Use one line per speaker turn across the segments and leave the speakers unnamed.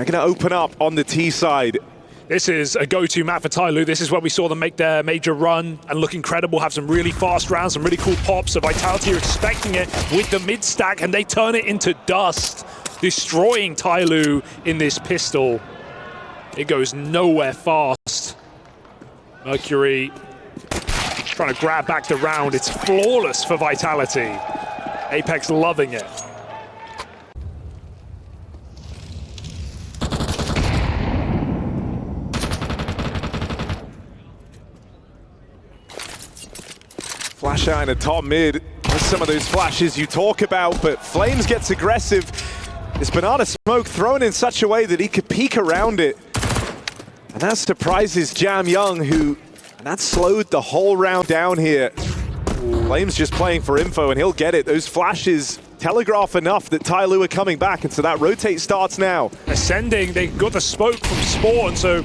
They're going to open up on the T side.
This is a go-to map for TYLOO. This is where we saw them make their major run and look incredible, have some really fast rounds, some really cool pops. So Vitality are expecting it with the mid-stack, and they turn it into dust, destroying TYLOO in this pistol. It goes nowhere fast. Mercury trying to grab back the round. It's flawless for Vitality. Apex loving it.
Flash out in the top mid. There's some of those flashes you talk about, but Flames gets aggressive. This banana smoke thrown in such a way that he could peek around it. And that surprises Jam Young, and that slowed the whole round down here. Flames just playing for info, and he'll get it. Those flashes telegraph enough that TYLOO are coming back, and so that rotate starts now.
Ascending, they got the smoke from Spawn, so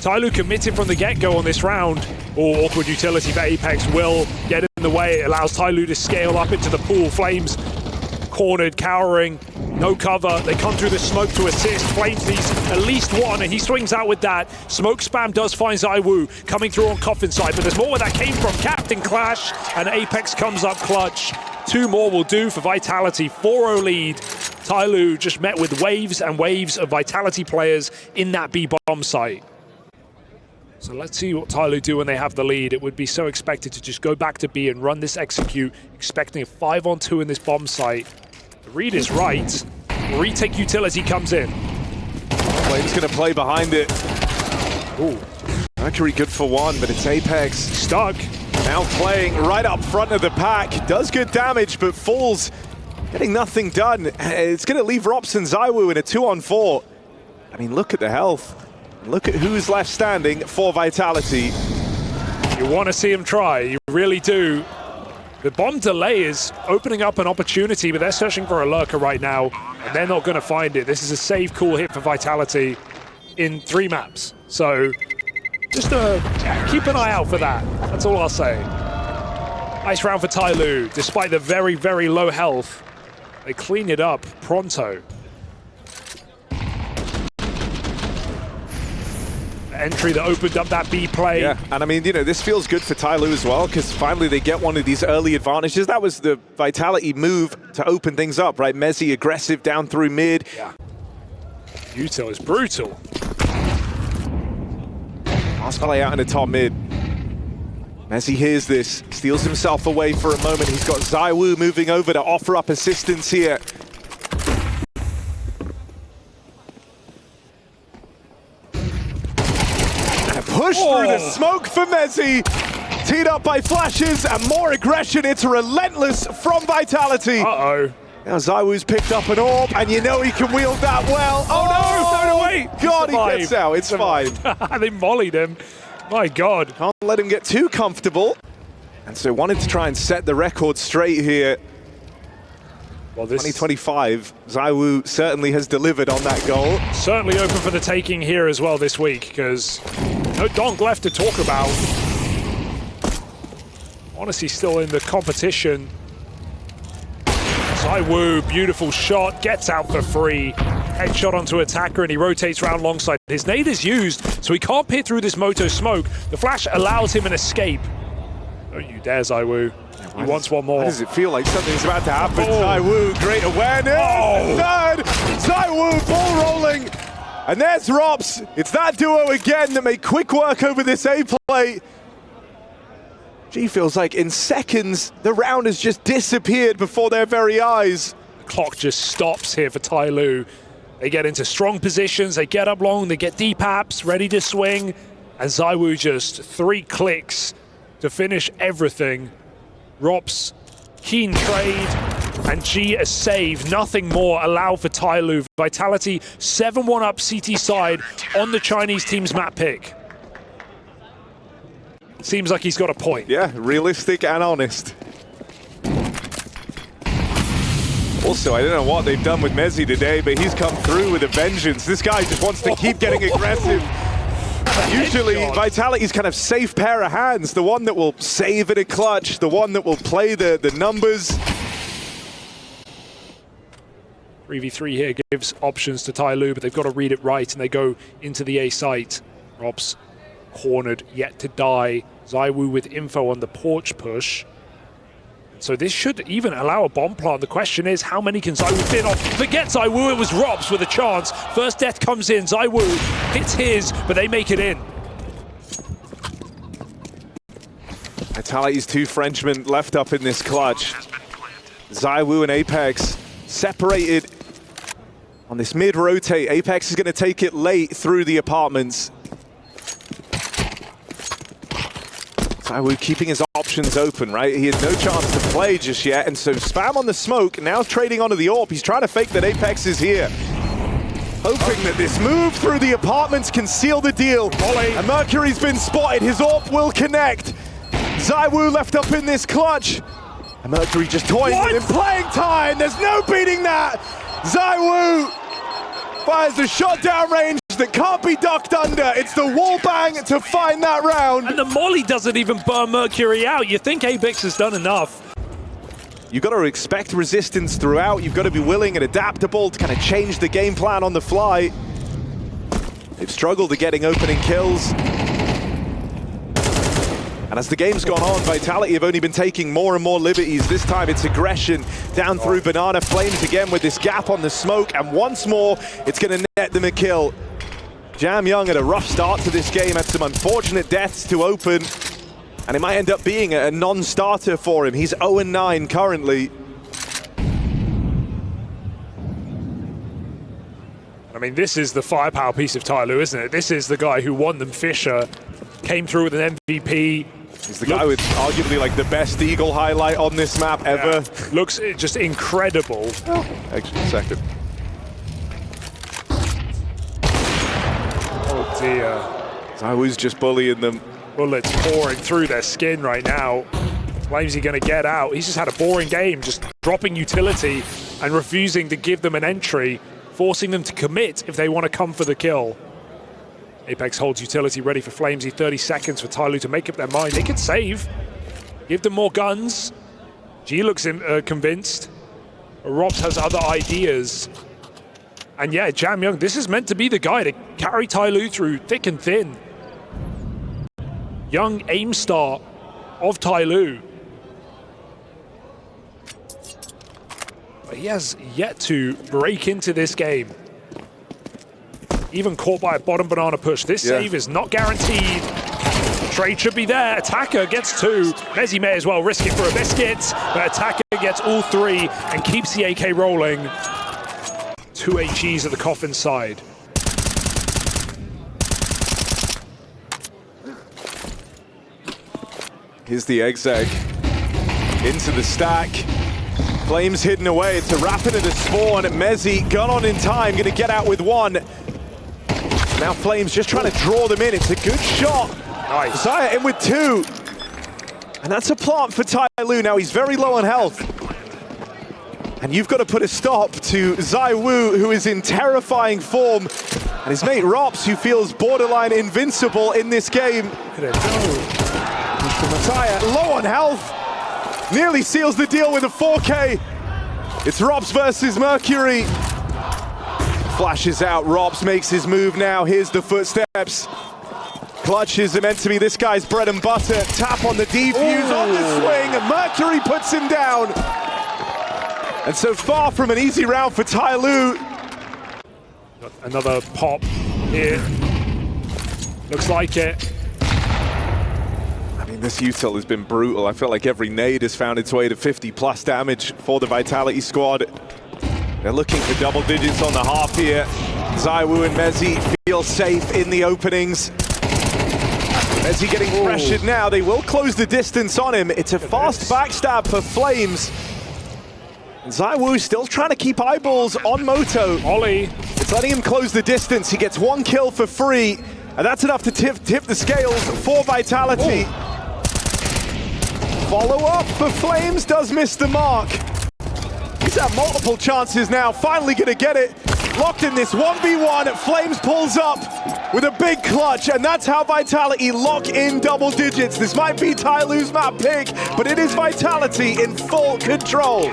TYLOO committed from the get-go on this round. Awkward utility for Apex will get in the way. It allows TYLOO to scale up into the pool. Flames cornered, cowering, no cover. They come through the smoke to assist. Flames needs at least one, and he swings out with that. Smoke spam does find ZywOo coming through on Coffin side, but there's more where that came from. Captain Clash, and Apex comes up clutch. 2 more will do for Vitality. 4-0 lead. TYLOO just met with waves and waves of Vitality players in that B-bomb site. So let's see what TYLOO do when they have the lead. It would be so expected to just go back to B and run this execute, expecting a 5-on-2 in this bomb site. The read is right. Retake utility comes in.
Flames going to play behind it. Ooh. Mercury good for one, but it's Apex.
Stuck.
Now playing right up front of the pack. Does good damage, but falls. Getting nothing done. It's going to leave Rops and ZywOo in a 2-on-4. I mean, look at the health. Look at who's left standing for Vitality.
You want to see him try, you really do. The bomb delay is opening up an opportunity, but they're searching for a lurker right now, and they're not going to find it. This is a save cool hit for Vitality in 3 maps. So just keep an eye out for that. That's all I'll say. Nice round for TYLOO. Despite the very, very low health, they clean it up pronto. Entry that opened up that B play.
Yeah, and I mean, you know, this feels good for TYLOO as well, because finally they get one of these early advantages. That was the Vitality move to open things up, right? Mezzi aggressive down through mid.
Yeah. Util is brutal.
Last play out in the top mid. Mezzi hears this, steals himself away for a moment. He's got ZywOo moving over to offer up assistance here. Push through the smoke for Mezzi. Teed up by flashes and more aggression. It's relentless from Vitality.
Uh-oh.
Now ZywOo's picked up an orb, and you know he can wield that well. Oh no, thrown away. God, he gets out. It's fine.
They volleyed him. My God.
Can't let him get too comfortable. And so wanted to try and set the record straight here. Well, this 2025, ZywOo certainly has delivered on that goal.
Certainly open for the taking here as well this week, because no donk left to talk about. Honestly, still in the competition. ZywOo, beautiful shot, gets out for free. Headshot onto attacker, and he rotates around alongside. His nade is used, so he can't peer through this Moto smoke. The flash allows him an escape. Don't you dare, ZywOo. He wants one more.
Why does it feel like something's about to happen? ZywOo, great awareness. Third, ZywOo, ball rolling. And there's Rops. It's that duo again that made quick work over this A play. Gee, feels like in seconds, the round has just disappeared before their very eyes.
The clock just stops here for TYLOO. They get into strong positions, they get up long, they get deep apps, ready to swing. And ZywOo just 3 clicks to finish everything. Rops, keen trade, and G a save. Nothing more allowed for TYLOO. Vitality 7-1 up CT side on the Chinese team's map pick. Seems like he's got a point.
Yeah, realistic and honest. Also, I don't know what they've done with Mezzi today, but he's come through with a vengeance. This guy just wants to keep getting aggressive. Usually, Vitality's kind of safe pair of hands, the one that will save in a clutch, the one that will play the numbers.
3v3 here gives options to TYLOO, but they've got to read it right, and they go into the A site. Rob's cornered, yet to die. ZywOo with info on the porch push. So this should even allow a bomb plant. The question is, how many can ZywOo fit off? Forget ZywOo, it was Robs with a chance. First death comes in, ZywOo hits his, but they make it in.
Vitality's two Frenchmen left up in this clutch. ZywOo and Apex separated on this mid-rotate. Apex is going to take it late through the apartments. ZywOo keeping his options open, right? He had no chance to play just yet, and so spam on the smoke, now trading onto the AWP. He's trying to fake that Apex is here. Hoping that this move through the apartments can seal the deal. And Mercury's been spotted, his AWP will connect. ZywOo left up in this clutch. And Mercury just toying with him, playing time, there's no beating that! ZywOo fires the shot down range that can't be ducked under. It's the wall bang to find that round.
And the molly doesn't even burn Mercury out. You think Apex has done enough.
You've got to expect resistance throughout. You've got to be willing and adaptable to kind of change the game plan on the fly. They've struggled at getting opening kills. And as the game's gone on, Vitality have only been taking more and more liberties. This time it's aggression down through Banana. Flames again with this gap on the smoke, and once more it's going to net them a kill. Jam Young had a rough start to this game, had some unfortunate deaths to open, and it might end up being a non-starter for him. He's 0-9 currently.
I mean, this is the firepower piece of TYLOO, isn't it? This is the guy who won them Fisher, came through with an MVP.
He's the guy with arguably like the best Eagle highlight on this map ever.
Yeah. Looks just incredible.
Oh, actually, second.
Oh dear.
ZywOo's just bullying them.
Bullets pouring through their skin right now. Flames he going to get out. He's just had a boring game, just dropping utility and refusing to give them an entry, forcing them to commit if they want to come for the kill. Apex holds utility ready for Flamesy. 30 seconds for TYLOO to make up their mind. They could save. Give them more guns. G looks convinced. Robs has other ideas. And yeah, Jam Young, this is meant to be the guy to carry TYLOO through thick and thin. Young aim star of TYLOO. But he has yet to break into this game. Even caught by a bottom banana push. This save is not guaranteed. Trade should be there. Attacker gets two. Mezzy may as well risk it for a biscuit, but Attacker gets all three and keeps the AK rolling. Two HEs at the coffin side.
Here's the exec into the stack. Flames hidden away. It's a rapid and a spawn. Mezzy, gun on in time, gonna get out with one. Now Flames just trying to draw them in. It's a good shot.
Nice.
Zaya in with two. And that's a plant for TYLOO. Now he's very low on health. And you've got to put a stop to ZywOo, who is in terrifying form. And his mate Rops, who feels borderline invincible in this game. Mr. Messiah, low on health. Nearly seals the deal with a 4K. It's Rops versus Mercury. Flashes out, Robs makes his move now. Here's the footsteps. Clutches are meant to be this guy's bread and butter. Tap on the defuse, on the swing, and Mercury puts him down. And so far from an easy round for TYLOO.
Another pop here. Looks like it.
I mean, this util has been brutal. I feel like every nade has found its way to 50 plus damage for the Vitality squad. They're looking for double digits on the half here. ZywOo and Mezzy feel safe in the openings. Mezzy getting pressured now. They will close the distance on him. It's a fast backstab for Flames. And ZywOo still trying to keep eyeballs on Moto.
Ollie.
It's letting him close the distance. He gets one kill for free. And that's enough to tip the scales for Vitality. Follow up for Flames does miss the mark. He's had multiple chances now, finally gonna get it. Locked in this 1v1, Flames pulls up with a big clutch, and that's how Vitality lock in double digits. This might be TYLOO's map pick, but it is Vitality in full control.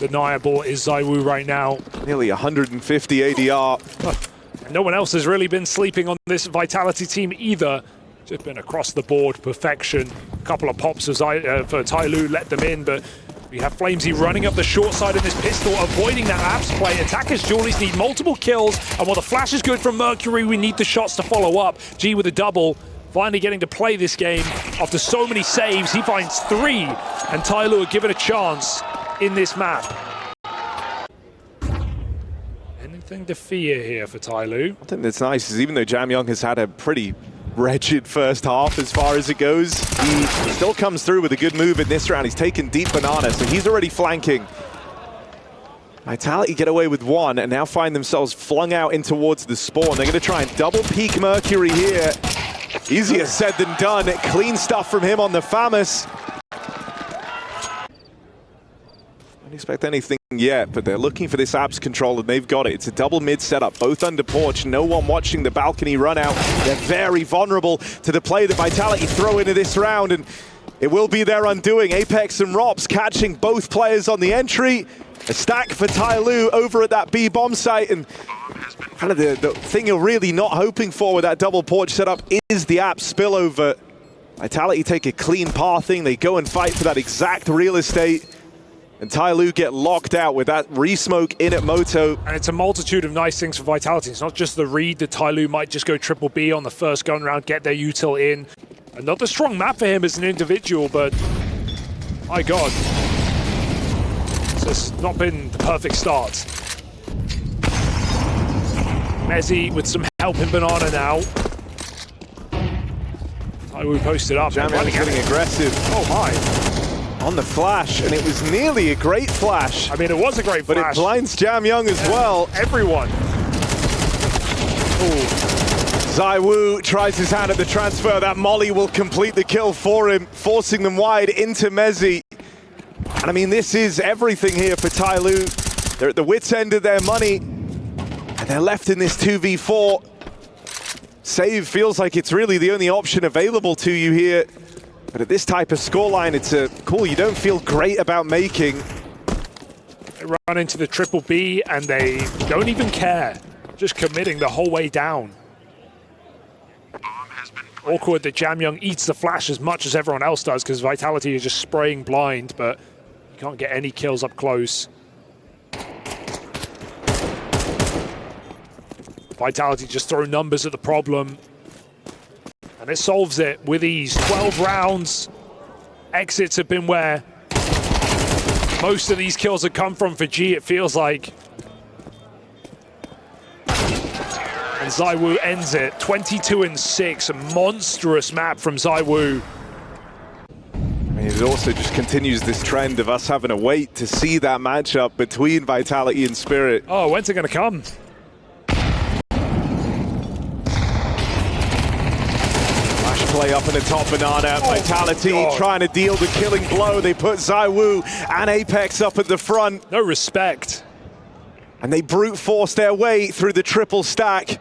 undeniable is ZywOo right now.
Nearly 150 ADR.
No one else has really been sleeping on this Vitality team either. Just been across the board perfection. A couple of pops for TYLOO, let them in, but we have Flamesy running up the short side of this pistol, avoiding that apps play. Attackers Jawlies need multiple kills, and while the flash is good from Mercury, we need the shots to follow up. G with a double, finally getting to play this game after so many saves. He finds 3, and TYLOO are given a chance in this map. Anything to fear here for TYLOO?
I think that's nice is even though Jamyoung has had a pretty wretched first half as far as it goes, he still comes through with a good move in this round. He's taken deep banana, so he's already flanking. Vitality get away with 1 and now find themselves flung out in towards the spawn. They're going to try and double peek Mercury here. Easier said than done. Clean stuff from him on the Famous. Don't expect anything yet, but they're looking for this apps control and they've got it. It's a double mid setup, both under porch. No one watching the balcony run out. They're very vulnerable to the play that Vitality throw into this round, and it will be their undoing. Apex and Rops catching both players on the entry. A stack for TYLOO over at that B bomb site, and kind of the thing you're really not hoping for with that double porch setup is the apps spillover. Vitality take a clean pathing. They go and fight for that exact real estate. And TYLOO get locked out with that re-smoke in at Moto.
And it's a multitude of nice things for Vitality. It's not just the read that TYLOO might just go triple B on the first gun round, get their util in. Another strong map for him as an individual, but my God. This has not been the perfect start. Mezzy with some help in banana now. TYLOO posted up.
Jamyoung getting aggressive.
Oh my.
On the flash, and it was nearly a great flash.
I mean, it was a great flash.
But it blinds Jamyoung as well.
Everyone.
ZywOo tries his hand at the transfer. That molly will complete the kill for him, forcing them wide into Mezzy. And I mean, this is everything here for TYLOO. They're at the wit's end of their money, and they're left in this 2v4. Save feels like it's really the only option available to you here. But at this type of scoreline, it's a call you don't feel great about making.
They run into the triple B and they don't even care. Just committing the whole way down. Awkward that Jamyoung eats the flash as much as everyone else does because Vitality is just spraying blind, but you can't get any kills up close. Vitality just throw numbers at the problem. And it solves it with ease. 12 rounds. Exits have been where most of these kills have come from for G, it feels like. And ZywOo ends it. 22-6. A monstrous map from ZywOo.
I mean, it also just continues this trend of us having to wait to see that matchup between Vitality and Spirit.
Oh, when's it going to come?
Play up in the top banana. Vitality trying to deal the killing blow. They put ZywOo and Apex up at the front.
No respect.
And they brute force their way through the triple stack.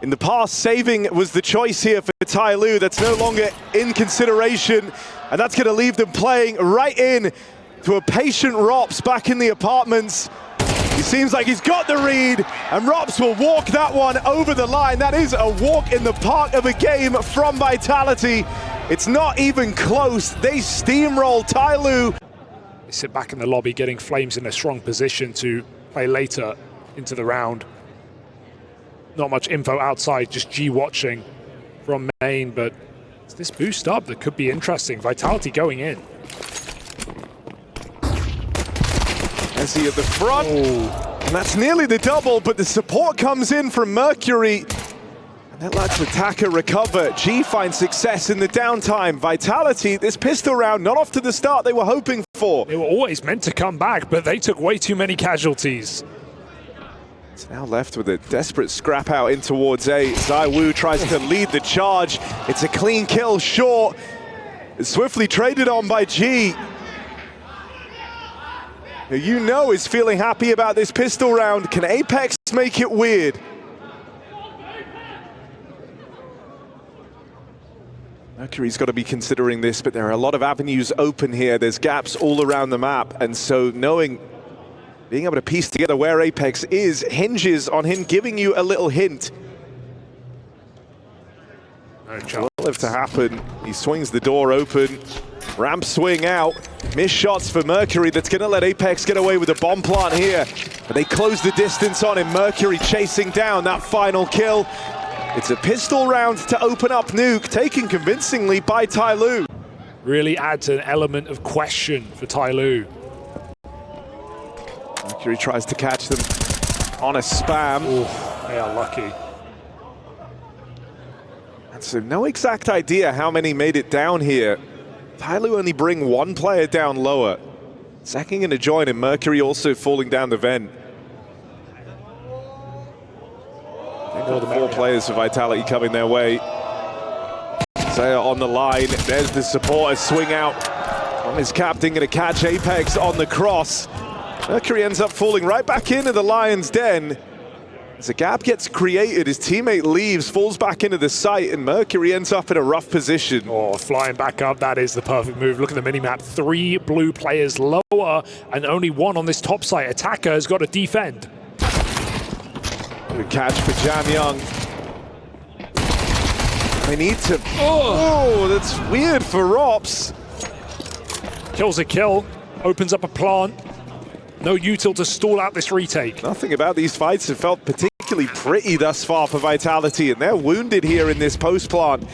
In the past, saving was the choice here for TYLOO. That's no longer in consideration. And that's going to leave them playing right in to a patient Rops back in the apartments. He seems like he's got the read, and Rops will walk that one over the line. That is a walk in the park of a game from Vitality. It's not even close. They steamroll TYLOO.
They sit back in the lobby, getting Flames in a strong position to play later into the round. Not much info outside, just G watching from main, but it's this boost up that could be interesting. Vitality going in.
Mezzy at the front, and that's nearly the double, but the support comes in from Mercury, and that lets attacker recover. G finds success in the downtime. Vitality, this pistol round, not off to the start they were hoping for.
They were always meant to come back, but they took way too many casualties.
It's now left with a desperate scrap out in towards A. ZywOo tries to lead the charge. It's a clean kill short. It's swiftly traded on by G. Who you know is feeling happy about this pistol round. Can Apex make it weird? Mercury's got to be considering this, but there are a lot of avenues open here. There's gaps all around the map, and so knowing being able to piece together where Apex is hinges on him giving you a little hint.
No
will have to happen. He swings the door open. Ramp swing out. Missed shots for Mercury. That's going to let Apex get away with a bomb plant here. But they close the distance on him. Mercury chasing down that final kill. It's a pistol round to open up Nuke, taken convincingly by TYLOO.
Really adds an element of question for TYLOO.
Mercury tries to catch them on a spam.
Ooh, they are lucky.
And so no exact idea how many made it down here. TYLOO only bring one player down lower. Second going to join him. Mercury also falling down the vent. All the 4 players for Vitality coming their way. Zaya on the line. There's the supporter swing out from his captain, going to catch Apex on the cross. Mercury ends up falling right back into the Lion's Den. As a gap gets created, his teammate leaves, falls back into the site, and Mercury ends up in a rough position.
Oh, flying back up, that is the perfect move. Look at the minimap, 3 blue players lower, and only 1 on this top site. Attacker has got to defend.
Good catch for Jam Young. They need to... Oh, that's weird for Rops.
Kills a kill, opens up a plant. No util to stall out this retake.
Nothing about these fights have felt particularly pretty thus far for Vitality, and they're wounded here in this post plant.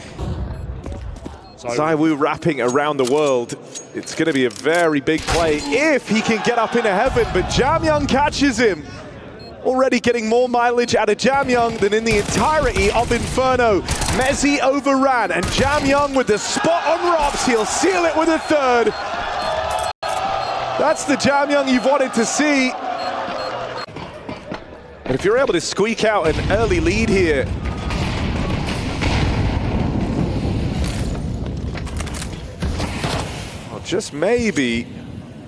ZywOo wrapping around the world. It's going to be a very big play if he can get up into heaven, but Jam Young catches him. Already getting more mileage out of Jam Young than in the entirety of Inferno. Mezzi overran, and Jam Young with the spot on Rops. He'll seal it with a 3rd. That's the Jam Young you've wanted to see. And if you're able to squeak out an early lead here, well, just maybe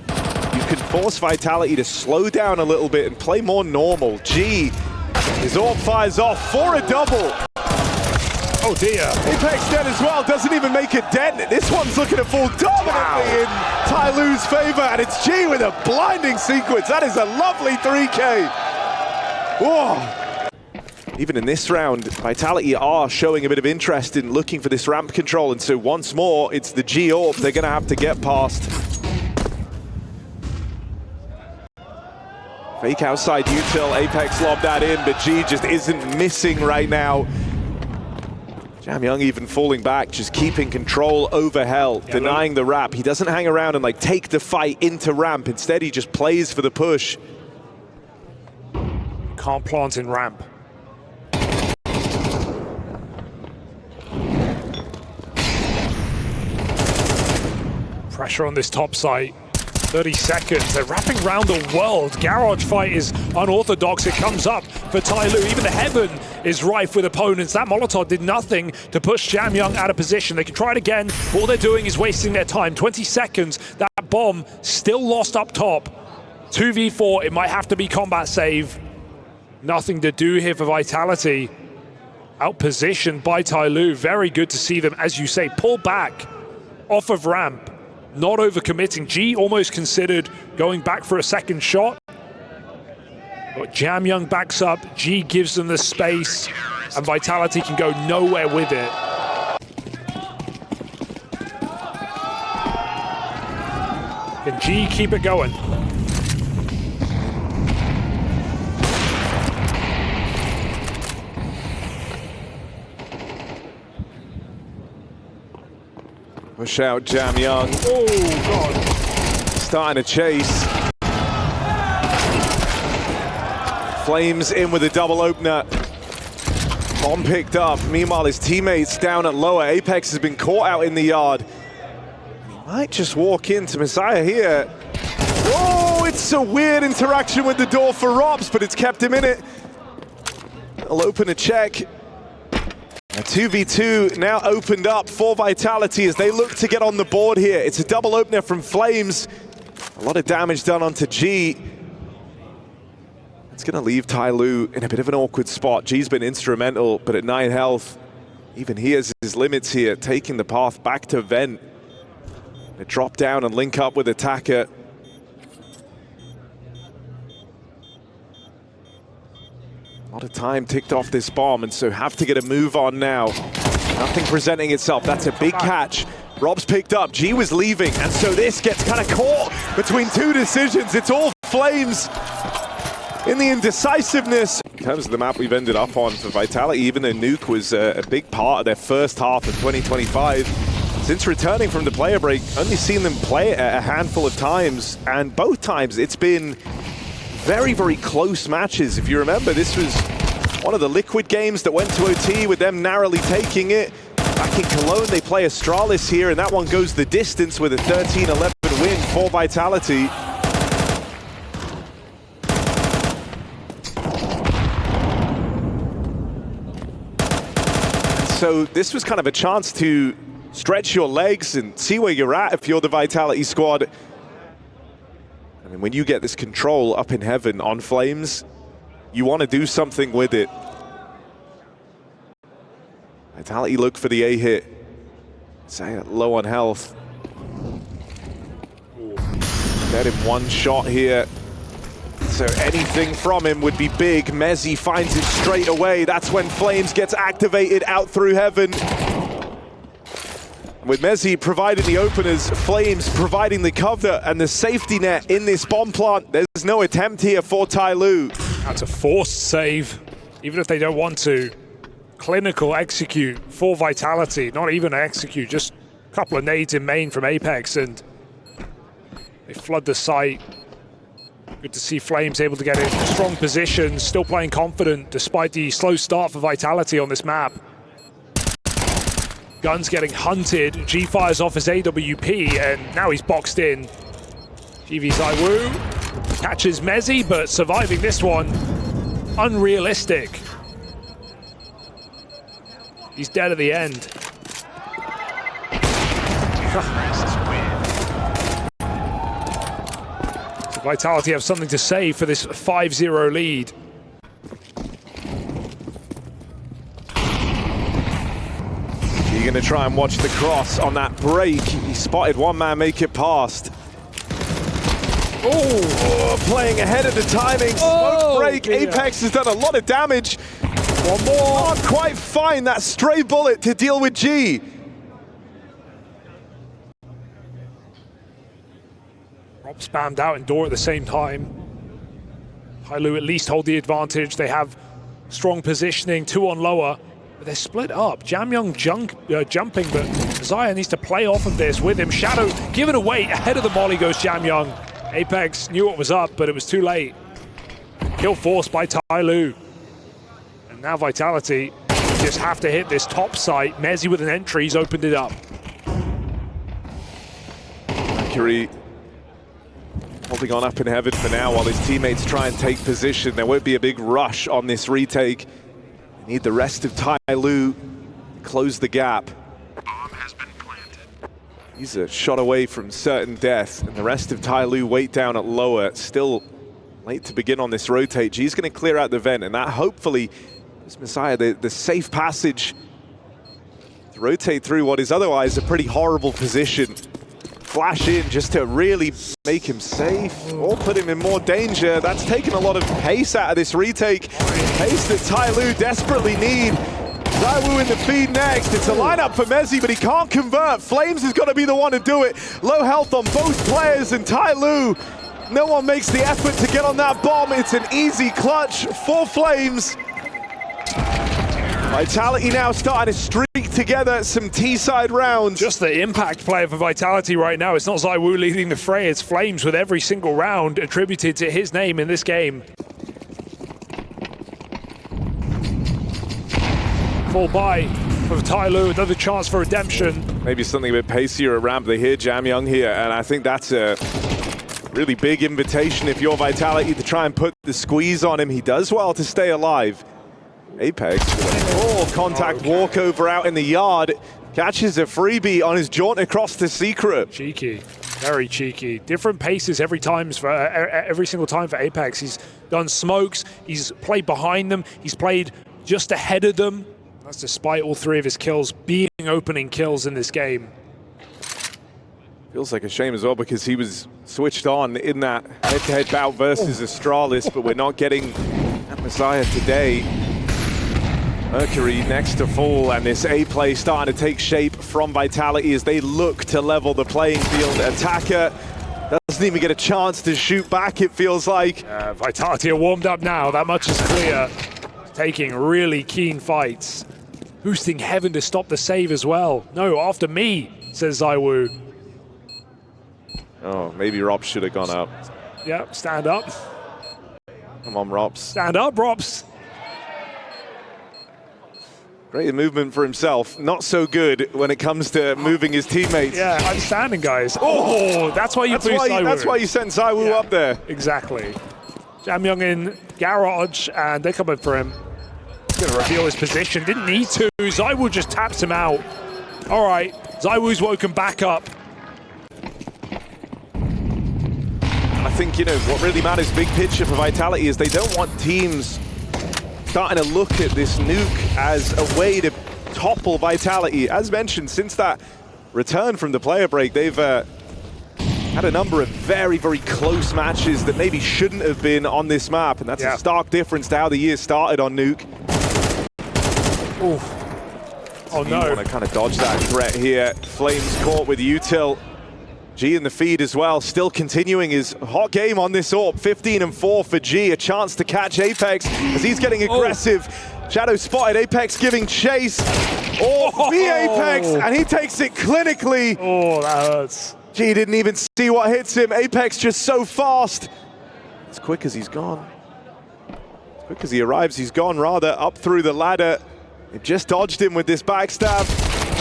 you can force Vitality to slow down a little bit and play more normal. G, his AWP fires off for a double.
Oh dear.
Apex dead as well, doesn't even make a dent. This one's looking to fall dominantly in TYLOO's favor, and it's G with a blinding sequence. That is a lovely 3K. Whoa. Even in this round, Vitality are showing a bit of interest in looking for this ramp control, and so once more, it's the G AWP they're gonna have to get past. Fake outside util, Apex lobbed that in, but G just isn't missing right now. Jam Young even falling back, just keeping control over Hell, denying the wrap. He doesn't hang around and like take the fight into ramp. Instead, he just plays for the push.
Can't plant in ramp. Pressure on this top site. 30 seconds, they're wrapping around the world. Garage fight is unorthodox, it comes up for TYLOO. Even the heaven is rife with opponents. That Molotov did nothing to push Jam Young out of position. They can try it again, all they're doing is wasting their time. 20 seconds, that bomb still lost up top. 2v4, it might have to be combat save. Nothing to do here for Vitality. Outpositioned by TYLOO, very good to see them, as you say, pull back off of ramp. Not overcommitting. G almost considered going back for a second shot. But Jam Young backs up, G gives them the space, and Vitality can go nowhere with it. Can G keep it going?
Push out Jam Young.
Oh, God.
Starting to chase. Flames in with a double opener. Bomb picked up. Meanwhile, his teammates down at lower. Apex has been caught out in the yard. He might just walk into Messiah here. Oh, it's a weird interaction with the door for Robs, but it's kept him in it. He'll open a check. A 2v2 now opened up for Vitality as they look to get on the board here. It's a double opener from Flames. A lot of damage done onto G. It's going to leave TYLOO in a bit of an awkward spot. G's been instrumental, but at 9 health, even he has his limits here, taking the path back to Vent. They drop down and link up with Attacker. lot of time ticked off this bomb, and so have to get a move on now. Nothing presenting itself. That's a big catch. Rob's picked up. G was leaving, and so this gets kind of caught between two decisions. It's all Flames in the indecisiveness. In terms of the map we've ended up on for Vitality, even though Nuke was a big part of their first half of 2025, since returning from the player break, only seen them play it a handful of times, and both times it's been very, very close matches. If you remember, this was one of the Liquid games that went to OT with them narrowly taking it. Back in Cologne, they play Astralis here, and that one goes the distance with a 13-11 win for Vitality. So this was kind of a chance to stretch your legs and see where you're at if you're the Vitality squad. I mean, when you get this control up in heaven on Flames, you want to do something with it. Vitality look for the A hit. Say low on health. Get him one shot here. So anything from him would be big. Mezzi finds it straight away. That's when Flames gets activated out through heaven. With Mezzi providing the openers, Flames providing the cover and the safety net in this bomb plant. There's no attempt here for TYLOO.
That's a forced save, even if they don't want to. Clinical execute for Vitality, not even an execute, just a couple of nades in main from Apex, and they flood the site. Good to see Flames able to get in strong positions, still playing confident despite the slow start for Vitality on this map. Gun's getting hunted, G fires off his AWP, and now he's boxed in. GV ZywOo catches Mezzi, but surviving this one, unrealistic. He's dead at the end. So Vitality have something to say for this 5-0 lead.
You're going to try and watch the cross on that break. He spotted one man make it past. Oh, playing ahead of the timing. Smoke break.
Dear.
Apex has done a lot of damage. One more. Can't quite find that stray bullet to deal with G.
Rob spammed out and door at the same time. TYLOO at least hold the advantage. They have strong positioning, 2 on lower. But they're split up. Jamyoung jumping, but Zaya needs to play off of this with him. Shadow given away. Ahead of the molly goes Jamyoung. Apex knew what was up, but it was too late. Kill forced by TYLOO. And now Vitality just have to hit this top site. Mezzi with an entry, he's opened it up.
Mercury holding on up in heaven for now while his teammates try and take position. There won't be a big rush on this retake. Need the rest of TYLOO to close the gap.
Bomb has been planted.
He's a shot away from certain death, and the rest of TYLOO wait down at lower. Still late to begin on this rotate. G's going to clear out the vent, and that hopefully is Messiah, the safe passage to rotate through what is otherwise a pretty horrible position. Flash in just to really make him safe or put him in more danger. That's taken a lot of pace out of this retake. Pace that TYLOO desperately need. ZywOo in the feed next. It's a lineup for Mezzi, but he can't convert. Flames has got to be the one to do it. Low health on both players, and TYLOO, no one makes the effort to get on that bomb. It's an easy clutch for Flames. Vitality now starting to streak together some T-side rounds.
Just the impact player for Vitality right now. It's not ZywOo leading the fray, it's Flames with every single round attributed to his name in this game. Fall by for TYLOO, another chance for redemption.
Maybe something a bit pacier at ramp. They hear Jamyoung here, and I think that's a really big invitation if you're Vitality to try and put the squeeze on him. He does well to stay alive. Apex with a full contact walkover out in the yard. Catches a freebie on his jaunt across the secret.
Cheeky, very cheeky. Different paces every single time for Apex. He's done smokes, he's played behind them, he's played just ahead of them. That's despite all 3 of his kills being opening kills in this game.
Feels like a shame as well because he was switched on in that head-to-head bout versus Astralis, but we're not getting that Messiah today. Mercury next to full, and this A play starting to take shape from Vitality as they look to level the playing field. Attacker doesn't even get a chance to shoot back, it feels like.
Vitality are warmed up now, that much is clear. Taking really keen fights. Boosting Heaven to stop the save as well. No, after me, says ZywOo.
Oh, maybe Robs should have gone up.
Yeah, stand up.
Come on, Robs.
Stand up, Robs.
Great movement for himself. Not so good when it comes to moving his teammates.
Yeah, I'm standing, guys. Oh, that's why you boost ZywOo.
That's why you sent ZywOo up there.
Exactly. Jamyoung in garage, and they're coming for him. He's going to reveal his position. Didn't need to. ZywOo just taps him out. All right, ZywOo's woken back up.
I think, you know, what really matters big picture for Vitality is they don't want teams starting to look at this Nuke as a way to topple Vitality. As mentioned, since that return from the player break, they've had a number of very, very close matches that maybe shouldn't have been on this map, and that's a stark difference to how the year started on Nuke.
Ooh. Oh no.
You want to kind of dodge that threat here. Flames caught with Util. G in the feed as well, still continuing his hot game on this AWP. 15 and 4 for G, a chance to catch Apex as he's getting aggressive. Shadow spotted, Apex giving chase. Oh, the Apex, and he takes it clinically.
Oh, that hurts.
G didn't even see what hits him. Apex just so fast. As quick as he's gone. As quick as he arrives, he's gone rather, up through the ladder. They just dodged him with this backstab.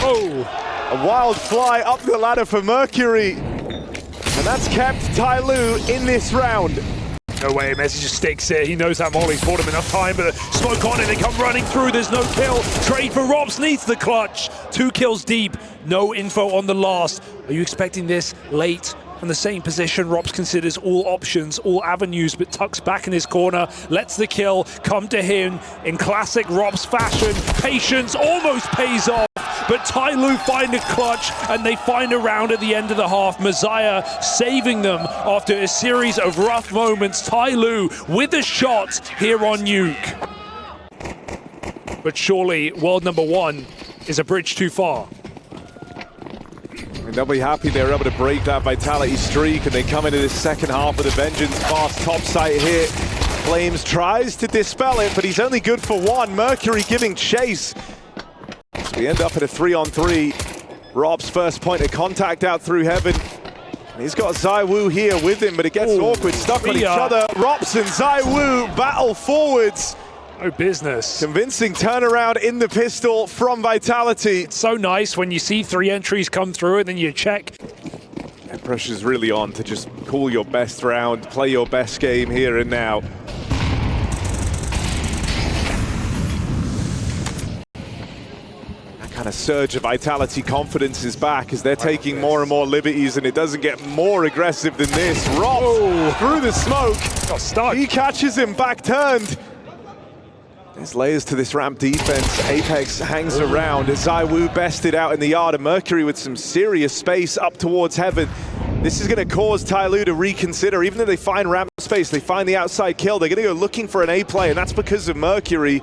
Oh.
A wild fly up the ladder for Mercury. And that's kept TYLOO in this round.
No way, Messi just sticks it. He knows that Molly's bought him enough time, but smoke on it, they come running through, there's no kill. Trade for Robs, needs the clutch. 2 kills deep, no info on the last. Are you expecting this late? From the same position, Robs considers all options, all avenues, but tucks back in his corner, lets the kill come to him in classic Robs fashion. Patience almost pays off, but TYLOO find a clutch, and they find a round at the end of the half. Messiah saving them after a series of rough moments. TYLOO with a shot here on Nuke. But surely world number 1 is a bridge too far.
And they'll be happy they were able to break that Vitality streak, and they come into this second half with a vengeance. Fast top site hit. Flames tries to dispel it, but he's only good for 1. Mercury giving chase. So we end up at a 3-on-3. Rob's first point of contact out through Heaven. And he's got ZywOo here with him, but it gets awkward, stuck on each other. Robs and ZywOo battle forwards.
No business.
Convincing turnaround in the pistol from Vitality.
It's so nice when you see 3 entries come through and then you check.
And pressure's really on to just call your best round, play your best game here and now. That kind of surge of Vitality confidence is back as they're taking more and more liberties, and it doesn't get more aggressive than this. Robs through the smoke.
Got stuck.
He catches him back turned. There's layers to this ramp defense. Apex hangs around as ZywOo bested out in the yard, and Mercury with some serious space up towards Heaven. This is going to cause TYLOO to reconsider. Even though they find ramp space, they find the outside kill, they're going to go looking for an A play, and that's because of Mercury.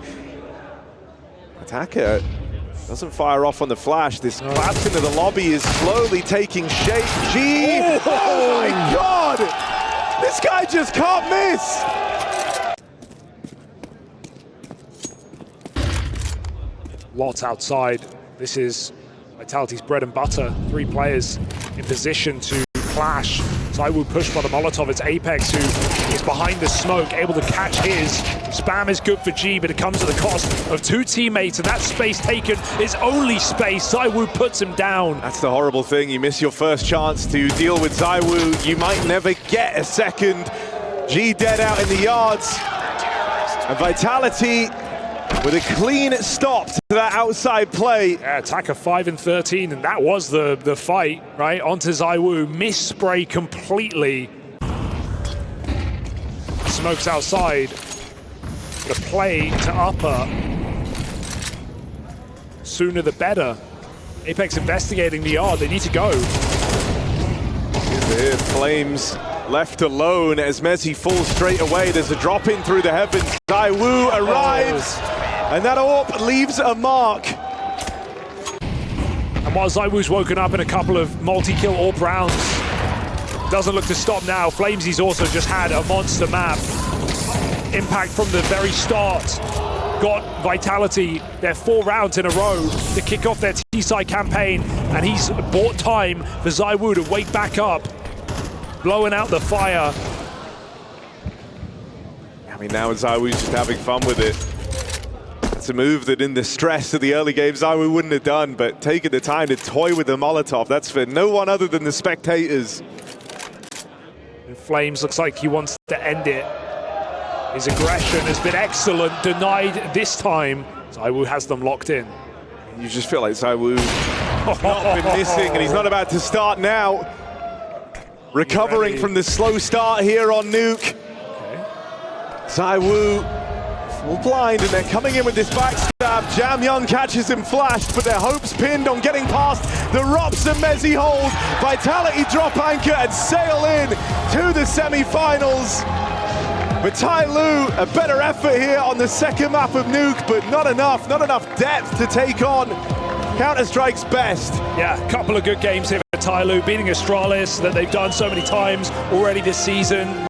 Attacker doesn't fire off on the flash. This collapse into the lobby is slowly taking shape. G! Oh my God! This guy just can't miss!
Lots outside. This is Vitality's bread and butter. 3 players in position to clash. ZywOo pushed by the Molotov. It's Apex who is behind the smoke, able to catch his. Spam is good for G, but it comes at the cost of 2 teammates, and that space taken is only space. ZywOo puts him down.
That's the horrible thing. You miss your first chance to deal with ZywOo. You might never get a second. G dead out in the yards. And Vitality with a clean stop to that outside play.
Yeah, attacker 5 and 13, and that was the fight, right? Onto ZywOo, miss spray completely. Smokes outside, but a play to upper. Sooner the better. Apex investigating the yard, they need to go.
Here's Flames left alone as Messi falls straight away. There's a drop in through the heavens. TYLOO arrives, and that AWP leaves a mark.
And while ZywOo's woken up in a couple of multi-kill AWP rounds, doesn't look to stop now. Flamesy's also just had a monster map. Impact from the very start. Got Vitality their 4 rounds in a row to kick off their T-side campaign, and he's bought time for ZywOo to wake back up, blowing out the fire.
I mean, now ZywOo's just having fun with it. It's a move that in the stress of the early games ZywOo wouldn't have done, but taking the time to toy with the Molotov, that's for no one other than the spectators.
And Flames looks like he wants to end it. His aggression has been excellent, denied this time. ZywOo has them locked in.
You just feel like ZywOo's not been missing, and he's not about to start now. Recovering from the slow start here on Nuke.
Okay.
ZywOo full blind, and they're coming in with this backstab. Jam Young catches him flashed, but their hopes pinned on getting past the Rops and Messi hold. Vitality drop anchor and sail in to the semi-finals. But TYLOO, a better effort here on the second map of Nuke, but not enough depth to take on Counter-Strike's best.
Yeah, a couple of good games here for TYLOO, beating Astralis that they've done so many times already this season.